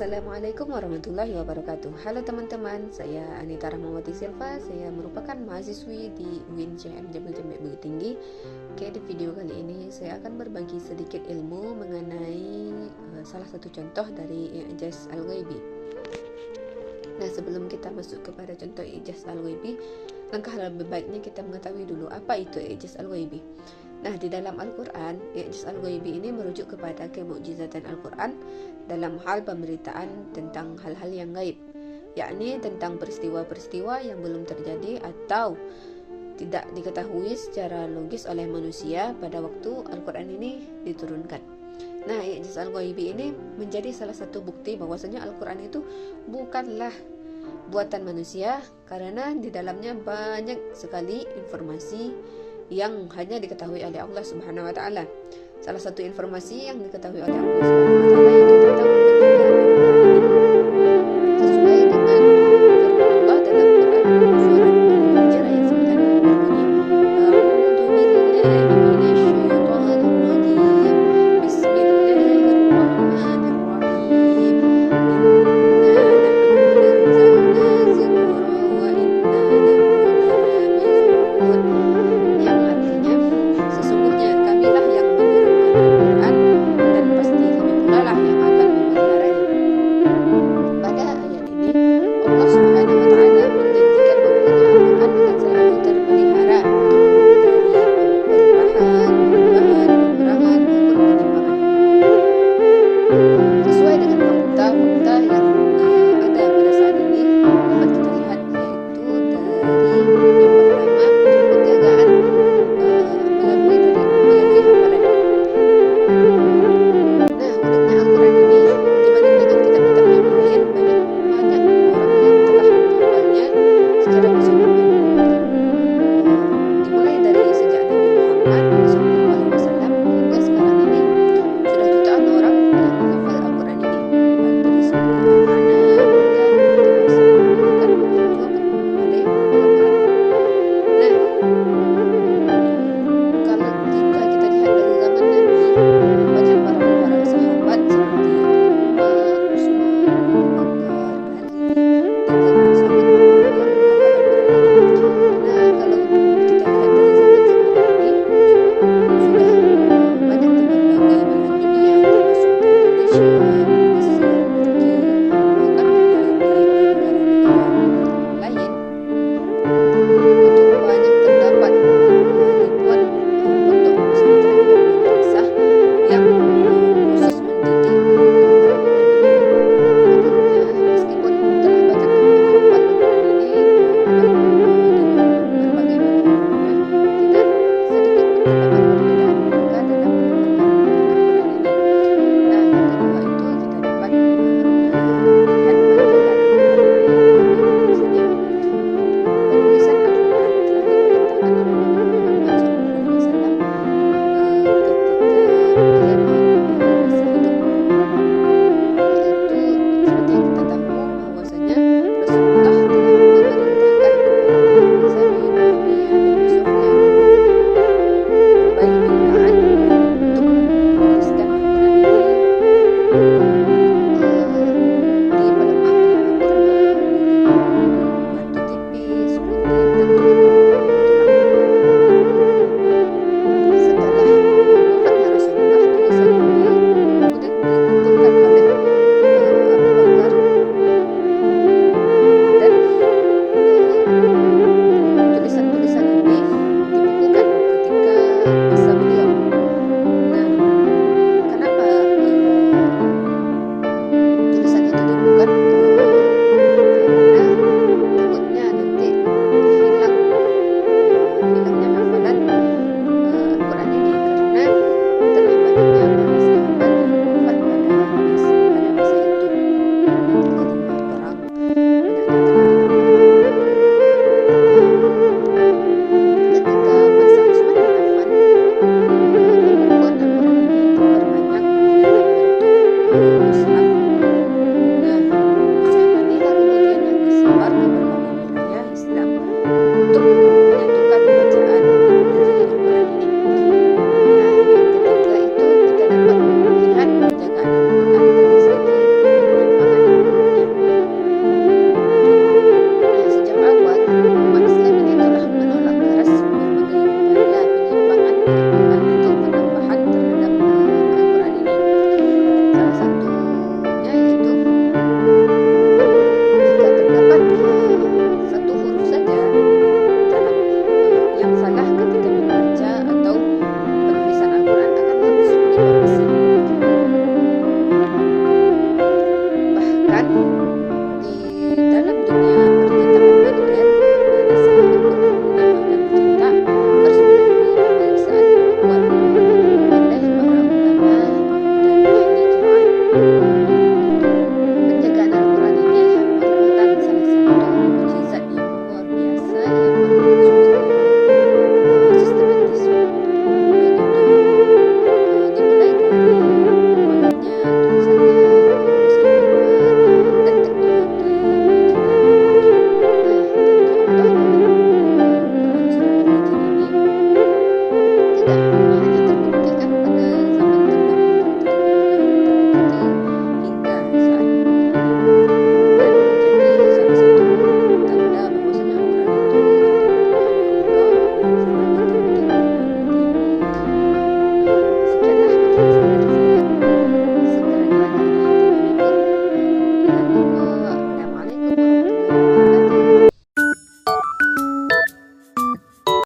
Assalamualaikum warahmatullahi wabarakatuh. Halo teman-teman, saya Anita Rahmawati Silva. Saya merupakan mahasiswi di UIN Jamil Jamil Bukit Tinggi. Oke, di video kali ini saya akan berbagi sedikit ilmu mengenai salah satu contoh dari I'jaz Al-Ghaibi. Nah, sebelum kita masuk kepada contoh I'jaz Al-Ghaibi, langkah lebih baiknya kita mengetahui dulu apa itu I'jaz Al-Ghaibi. Nah, di dalam Al-Quran, I'jaz Al-Ghaibi ini merujuk kepada kemukjizatan Al-Quran dalam hal pemberitaan tentang hal-hal yang gaib, yakni tentang peristiwa-peristiwa yang belum terjadi atau tidak diketahui secara logis oleh manusia pada waktu Al-Quran ini diturunkan. Nah, I'jaz Al-Ghaibi ini menjadi salah satu bukti bahwasanya Al-Quran itu bukanlah buatan manusia, karena di dalamnya banyak sekali informasi yang hanya diketahui oleh Allah Subhanahu wa taala. Salah satu informasi yang diketahui oleh Allah Subhanahu wa taala itu tentang keberadaan Al-Qur'an ini. Sesuai dengan firman Allah dalam Quran surat Al-Hijr ayat 9 yang berbunyi, A'udzu billahi minasyaitonir rajim. Bismillahirrahmanirrahim. Inna nahnu nazzalna dzikra wa inna lahu lahafizun. Yang artinya, sesungguhnya kamilah yang menurunkan Al-Quran dan pasti kami pula lah yang saldo